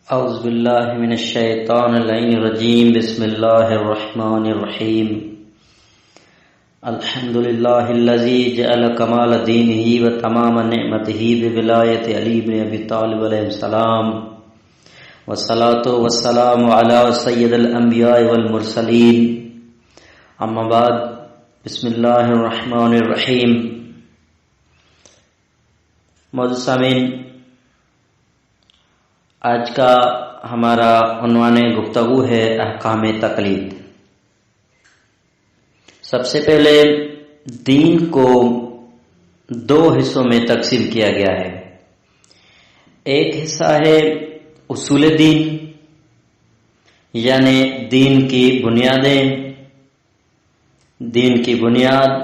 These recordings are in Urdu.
اعوذ باللہ من الشیطان اللعین الرجیم بسم اللہ الرحمن الرحیم الحمد للہ الذی جعل کمال دینہ و تمام نعمتہ بولایت علی بن ابی طالب علیہ السلام والصلاة والسلام علی سید الانبیاء والمرسلین اما بعد بسم اللہ الرحمن الرحیم۔ معزز سامعین، آج کا ہمارا عنوان گفتگو ہے احکام تقلید۔ سب سے پہلے دین کو دو حصوں میں تقسیم کیا گیا ہے۔ ایک حصہ ہے اصول دین، یعنی دین کی بنیادیں، دین کی بنیاد۔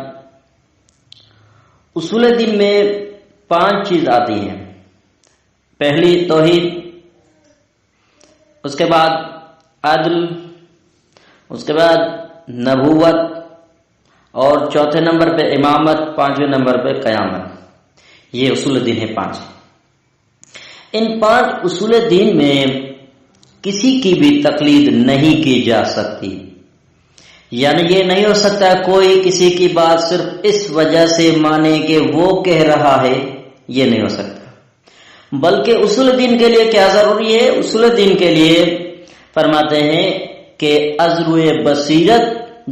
اصول دین میں 5 چیز آتی ہیں۔ پہلی توحید، اس کے بعد عدل، اس کے بعد نبوت، اور چوتھے نمبر پہ امامت، 5ویں نمبر پہ قیامت۔ یہ اصول دین ہے 5۔ ان 5 اصول دین میں کسی کی بھی تقلید نہیں کی جا سکتی، یعنی یہ نہیں ہو سکتا کوئی کسی کی بات صرف اس وجہ سے مانے کہ وہ کہہ رہا ہے، یہ نہیں ہو سکتا۔ بلکہ اصول دین کے لیے کیا ضروری ہے؟ اصول دین کے لیے فرماتے ہیں کہ ازروِ بصیرت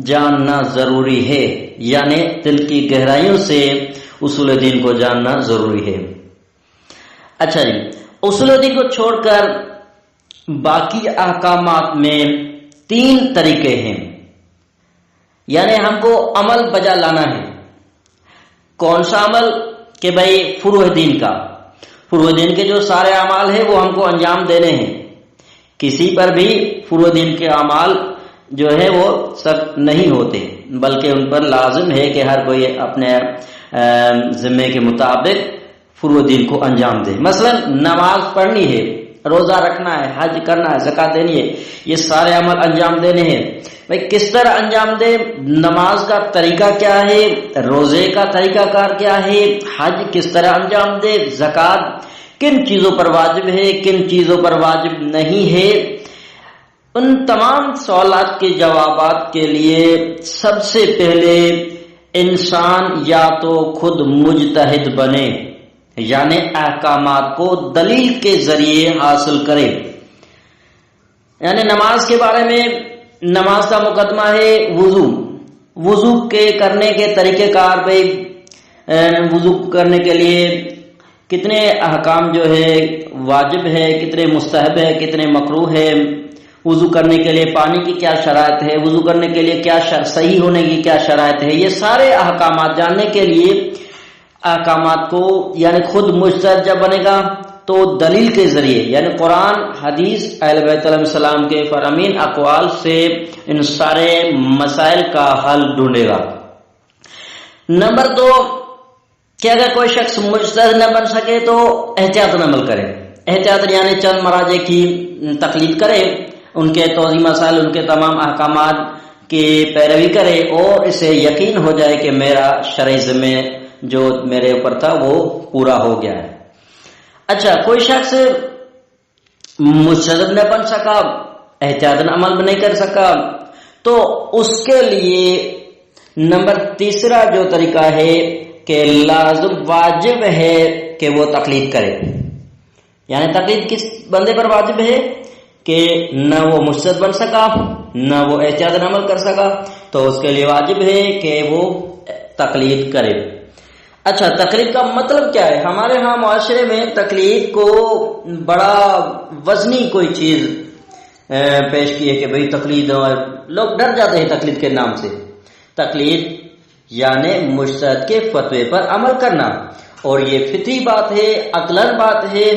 جاننا ضروری ہے، یعنی دل کی گہرائیوں سے اصول دین کو جاننا ضروری ہے۔ اچھا جی، اصول دین کو چھوڑ کر باقی احکامات میں 3 طریقے ہیں، یعنی ہم کو عمل بجا لانا ہے۔ کون سا عمل؟ کہ بھائی فروع دین کا، فروع دین کے جو سارے اعمال ہیں وہ ہم کو انجام دینے ہیں۔ کسی پر بھی فروع دین کے اعمال جو ہے وہ سخت نہیں ہوتے، بلکہ ان پر لازم ہے کہ ہر کوئی اپنے ذمے کے مطابق فروع دین کو انجام دے۔ مثلا نماز پڑھنی ہے، روزہ رکھنا ہے، حج کرنا ہے، زکوٰۃ دینی ہے، یہ سارے عمل انجام دینے ہیں۔ بھائی کس طرح انجام دے؟ نماز کا طریقہ کیا ہے؟ روزے کا طریقہ کار کیا ہے؟ حج کس طرح انجام دے؟ زکوٰۃ کن چیزوں پر واجب ہے، کن چیزوں پر واجب نہیں ہے؟ ان تمام سوالات کے جوابات کے لیے سب سے پہلے انسان یا تو خود مجتہد بنے، یعنی احکامات کو دلیل کے ذریعے حاصل کرے۔ یعنی نماز کے بارے میں، نماز کا مقدمہ ہے وضو کے کرنے کے طریقہ کار پہ، وضو کرنے کے لیے کتنے احکام جو ہے واجب ہے، کتنے مستحب ہے، کتنے مکروہ ہے، وضو کرنے کے لیے پانی کی کیا شرائط ہے، وضو کرنے کے لیے کیا صحیح ہونے کی کیا شرائط ہے، یہ سارے احکامات جاننے کے لیے احکامات کو یعنی خود مجتہد جب بنے گا تو دلیل کے ذریعے، یعنی قرآن، حدیث، اہل بیت علیہ السلام کے فرامین اقوال سے ان سارے مسائل کا حل ڈھونڈے گا۔ نمبر 2، کہ اگر کوئی شخص مجتہد نہ بن سکے تو احتیاط عمل کرے۔ احتیاط یعنی چند مراجع کی تقلید کرے، ان کے توضیح مسائل، ان کے تمام احکامات کی پیروی کرے، اور اسے یقین ہو جائے کہ میرا شرعی ذمہ جو میرے اوپر تھا وہ پورا ہو گیا ہے۔ اچھا، کوئی شخص مجتہد نہ بن سکا، احتیاط عمل بھی نہیں کر سکا، تو اس کے لیے نمبر 3 جو طریقہ ہے کہ لازم واجب ہے کہ وہ تقلید کرے۔ یعنی تقلید کس بندے پر واجب ہے؟ کہ نہ وہ مجتہد بن سکا، نہ وہ احتیاط عمل کر سکا، تو اس کے لیے واجب ہے کہ وہ تقلید کرے۔ اچھا، تقلید کا مطلب کیا ہے؟ ہمارے ہاں معاشرے میں تقلید کو بڑا وزنی کوئی چیز پیش کی ہے کہ بھئی تقلید، لوگ ڈر جاتے ہیں تقلید کے نام سے۔ تقلید یعنی مجتہد کے فتوے پر عمل کرنا، اور یہ فطری بات ہے، عقلاً بات ہے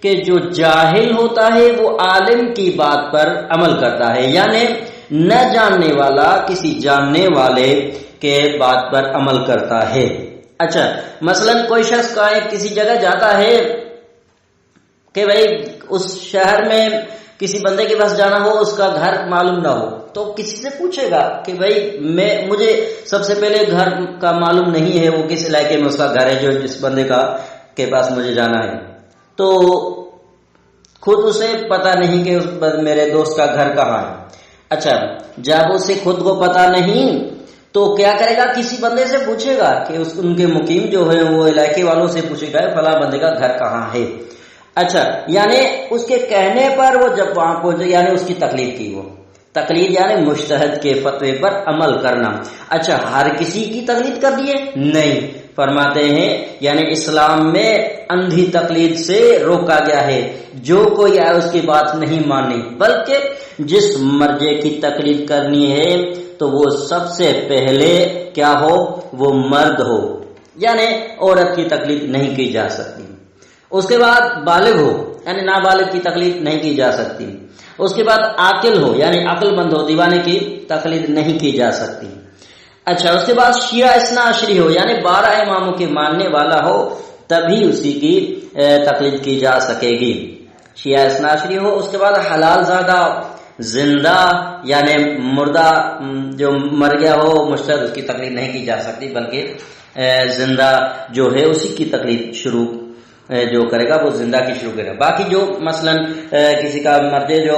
کہ جو جاہل ہوتا ہے وہ عالم کی بات پر عمل کرتا ہے، یعنی نہ جاننے والا کسی جاننے والے کے بات پر عمل کرتا ہے۔ اچھا، مثلا کوئی شخص کسی جگہ جاتا ہے کہ بھئی اس شہر میں کسی بندے کے پاس جانا ہو، اس کا گھر معلوم نہ ہو، تو کسی سے پوچھے گا کہ بھئی مجھے سب سے پہلے گھر کا معلوم نہیں ہے، وہ کس علاقے میں اس کا گھر ہے جو جس بندے کے پاس مجھے جانا ہے۔ تو خود اسے پتا نہیں کہ میرے دوست کا گھر کہاں ہے. اچھا، جب اسے خود کو پتا نہیں تو کیا کرے گا؟ کسی بندے سے پوچھے گا کہ ان کے مقیم جو ہے وہ علاقے والوں سے پوچھے گا فلاں بندے کا گھر کہاں ہے. اچھا، یعنی اس کے کہنے پر وہ جب وہاں پہنچے، یعنی اس کی تقلید کی. وہ تقلید یعنی مجتہد کے فتوے پر عمل کرنا. اچھا، ہر کسی کی تقلید کر دیے؟ نہیں. فرماتے ہیں یعنی اسلام میں اندھی تقلید سے روکا گیا ہے. جو کوئی آئے اس کی بات نہیں ماننی، بلکہ جس مرجع کی تقلید کرنی ہے تو وہ سب سے پہلے کیا ہو؟ وہ مرد ہو، یعنی عورت کی تقلید نہیں کی جا سکتی. اس کے بعد بالغ ہو، یعنی نابالغ کی تقلید نہیں کی جا سکتی. اس کے بعد عاقل ہو، یعنی عقل مند ہو، دیوانے کی تقلید نہیں کی جا سکتی. اچھا، اس کے بعد شیعہ اثنا عشری ہو، یعنی 12 اماموں کے ماننے والا ہو، تبھی اسی کی تقلید کی جا سکے گی. شیعہ اثنا عشری ہو. اس کے بعد حلال زادہ، زندہ یعنی مردہ جو مر گیا ہو مجتہد، اس کی تقلید نہیں کی جا سکتی، بلکہ زندہ جو ہے اسی کی تقلید شروع جو کرے گا وہ زندہ کی شروع کرے گا. باقی جو مثلا کسی کا مرجع جو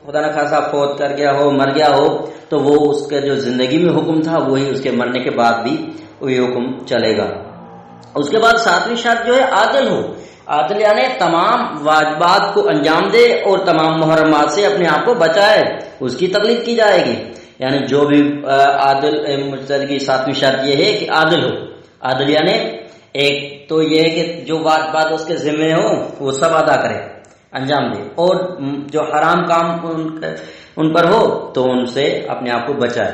خدا نہ خاصا فوت کر گیا ہو، مر گیا ہو، تو وہ اس کے جو زندگی میں حکم تھا وہی اس کے مرنے کے بعد بھی وہی حکم چلے گا. اس کے بعد 7ویں شرط جو ہے عادل ہو. عادل یعنی تمام واجبات کو انجام دے اور تمام محرمات سے اپنے آپ کو بچائے، اس کی تقلید کی جائے گی. یعنی جو بھی عادل مجتہد کی 7ویں شرط یہ ہے کہ عادل ہو. عادل یعنی ایک تو یہ ہے کہ جو واجبات اس کے ذمہ ہو وہ سب ادا کرے، انجام دے، اور جو حرام کام ان پر ہو تو ان سے اپنے آپ کو بچائے.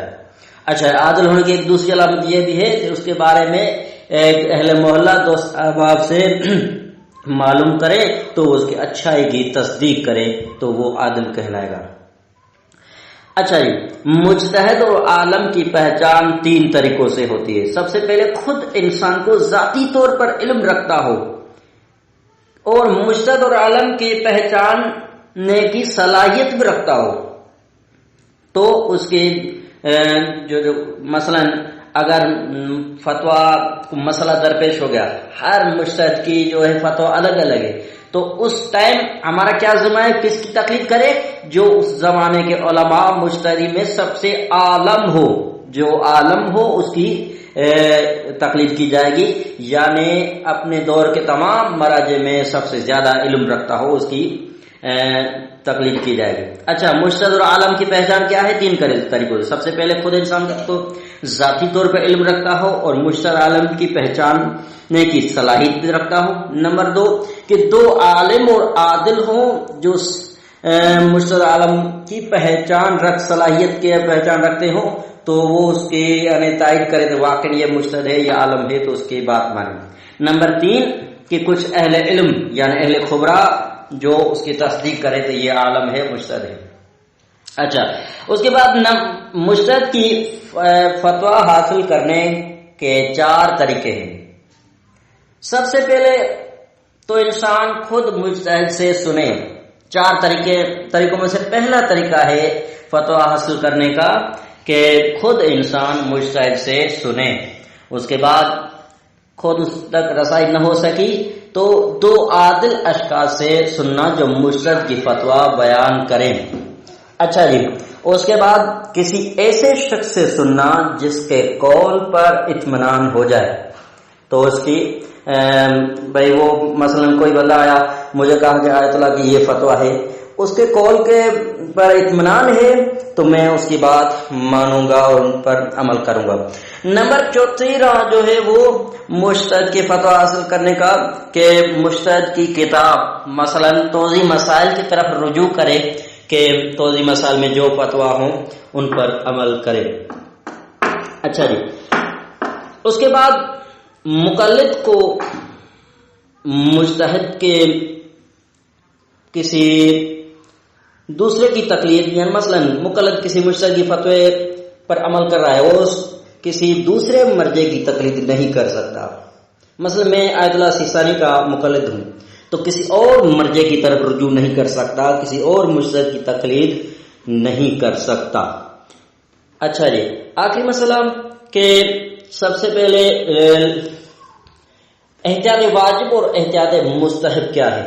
اچھا، عادل ہونے کی ایک دوسری علامت یہ بھی ہے کہ اس کے بارے میں اہل محلہ دوست احباب سے معلوم کرے تو اس کی اچھائی کی تصدیق کرے تو وہ عادل کہلائے گا. اچھا جی، مجتہد اور عالم کی پہچان 3 طریقوں سے ہوتی ہے. سب سے پہلے خود انسان کو ذاتی طور پر علم رکھتا ہو اور مجتہد اور عالم کی پہچاننے کی صلاحیت بھی رکھتا ہو، تو اس کی جو مثلا اگر فتویٰ مسئلہ درپیش ہو گیا، ہر مجتہد کی جو ہے فتویٰ الگ الگ ہے، تو اس ٹائم ہمارا کیا ذمہ ہے؟ کس کی تقلید کرے؟ جو اس زمانے کے علماء مجتہدی میں سب سے عالم ہو، جو عالم ہو اس کی تقلید کی جائے گی، یعنی اپنے دور کے تمام مراجع میں سب سے زیادہ علم رکھتا ہو اس کی تقلید کی جائے گی. اچھا، مجتہد اور عالم کی پہچان کیا ہے؟ 3 طریقوں سے. سب سے پہلے خود انسان کو ذاتی طور پر علم رکھتا ہو اور مجتہد عالم کی پہچاننے کی صلاحیت بھی رکھتا ہو. نمبر 2 کہ 2 عالم اور عادل ہوں جو مجتہد عالم کی صلاحیت کے پہچان رکھتے ہوں، تو وہ اس کی یعنی تائید کرے تو واقعی یہ مجتہد ہے یا عالم ہے تو اس کی بات مانے. نمبر 3 کہ کچھ اہل علم یعنی اہل خبرہ جو اس کی تصدیق کرے تو یہ عالم ہے، مجتہد ہے. اچھا، اس کے بعد مجتہد کی فتویٰ حاصل کرنے کے 4 طریقے ہیں. سب سے پہلے تو انسان خود مجتہد سے سنے. 4 طریقوں میں سے پہلا طریقہ ہے فتویٰ حاصل کرنے کا کہ خود انسان مجتہد سے سنے. اس کے بعد خود اس تک رسائی نہ ہو سکی تو 2 عادل اشخاص سے سننا جو مجتہد کی فتویٰ بیان کریں. اچھا جی، اس کے بعد کسی ایسے شخص سے سننا جس کے قول پر اطمینان ہو جائے. تو اس کی بھائی وہ مثلا کوئی بندہ آیا، مجھے کہا کہ آیت اللہ کی یہ فتویٰ ہے، اس کے قول کے پر اطمینان ہے تو میں اس کی بات مانوں گا اور ان پر عمل کروں گا. نمبر 4 راہ جو ہے وہ مجتہد کی فتویٰ حاصل کرنے کا کہ مجتہد کی کتاب مثلا توضیح مسائل کی طرف رجوع کرے کہ توضیح مسائل میں جو فتویٰ ہوں ان پر عمل کرے. اچھا جی، اس کے بعد مقلد کو مجتہد کے کسی دوسرے کی تقلید یعنی مثلا مقلد کسی مجتہد کی فتوے پر عمل کر رہا ہے، وہ کسی دوسرے مرجع کی تقلید نہیں کر سکتا. مثلا میں آیت اللہ سیستانی کا مقلد ہوں تو کسی اور مرجع کی طرف رجوع نہیں کر سکتا، کسی اور مجتہد کی تقلید نہیں کر سکتا. اچھا جی، آخری مسئلہ کہ سب سے پہلے احتیاط واجب اور احتیاط مستحب کیا ہے.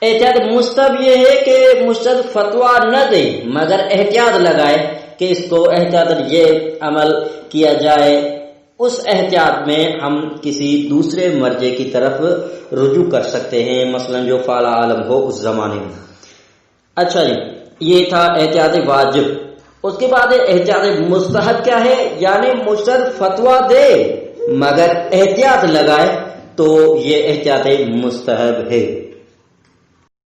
احتیاط مستحب یہ ہے کہ مجتہد فتویٰ نہ دے مگر احتیاط لگائے کہ اس کو احتیاط یہ عمل کیا جائے، اس احتیاط میں ہم کسی دوسرے مرجع کی طرف رجوع کر سکتے ہیں، مثلا جو فاعل عالم ہو اس زمانے میں۔ اچھا جی، یہ تھا احتیاط واجب۔ اس کے بعد احتیاط مستحب کیا ہے؟ یعنی مجتہد فتویٰ دے مگر احتیاط لگائے تو یہ احتیاط مستحب ہے۔